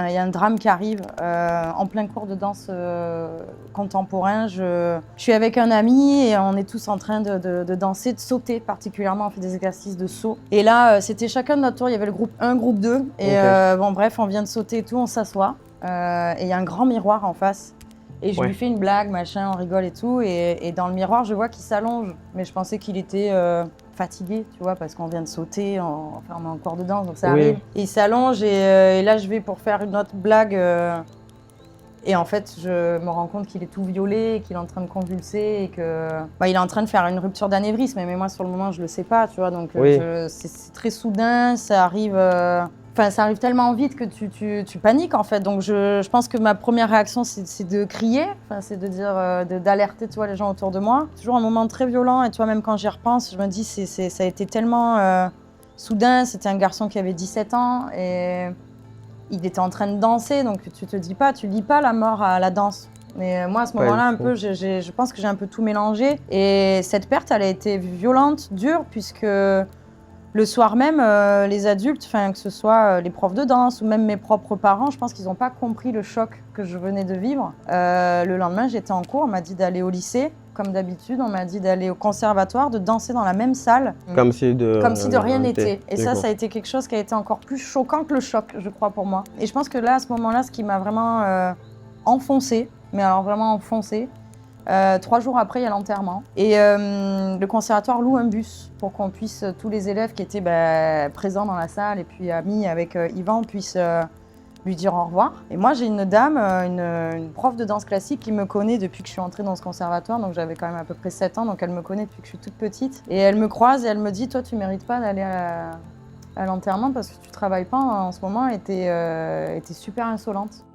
il y a un drame qui arrive en plein cours de danse contemporain. Je suis avec un ami et on est tous en train de danser, de sauter particulièrement. On fait des exercices de saut. Et là, c'était chacun de notre tour. Il y avait le groupe 1, groupe 2. Et bon, bref, on vient de sauter et tout, on s'assoit. Et il y a un grand miroir en face. Et je lui fais une blague, machin, on rigole et tout. Et dans le miroir, je vois qu'il s'allonge. Mais je pensais qu'il était fatigué, tu vois, parce qu'on vient de sauter, on est en cours de danse, donc ça arrive. Et il s'allonge et là, je vais pour faire une autre blague. Et en fait, je me rends compte qu'il est tout violet, qu'il est en train de convulser et que il est en train de faire une rupture d'anévrisme. Mais moi, sur le moment, je le sais pas, tu vois. Donc c'est très soudain, ça arrive. Enfin, ça arrive tellement vite que tu paniques en fait. Donc je pense que ma première réaction c'est de crier, enfin, c'est de dire d'alerter tu vois les gens autour de moi. C'est toujours un moment très violent et tu vois même quand j'y repense, je me dis ça a été tellement soudain. C'était un garçon qui avait 17 ans et il était en train de danser, donc tu te dis pas, tu lis pas la mort à la danse. Mais moi à ce moment-là un peu, je pense que j'ai un peu tout mélangé et cette perte elle a été violente, dure puisque le soir même, les adultes, que ce soit les profs de danse ou même mes propres parents, je pense qu'ils n'ont pas compris le choc que je venais de vivre. Le lendemain, j'étais en cours, on m'a dit d'aller au lycée, comme d'habitude, on m'a dit d'aller au conservatoire, de danser dans la même salle. Comme si de rien n'était. Et ça a été quelque chose qui a été encore plus choquant que le choc, je crois, pour moi. Et je pense que là, à ce moment-là, ce qui m'a vraiment enfoncée, mais alors vraiment enfoncée, 3 jours après, il y a l'enterrement. Et le conservatoire loue un bus pour qu'on puisse, tous les élèves qui étaient présents dans la salle et puis amis avec Yvan, puissent lui dire au revoir. Et moi, j'ai une dame, une prof de danse classique qui me connaît depuis que je suis entrée dans ce conservatoire. Donc j'avais quand même à peu près 7 ans, donc elle me connaît depuis que je suis toute petite. Et elle me croise et elle me dit « Toi, tu mérites pas d'aller à l'enterrement parce que tu travailles pas en ce moment et t'es super insolente ».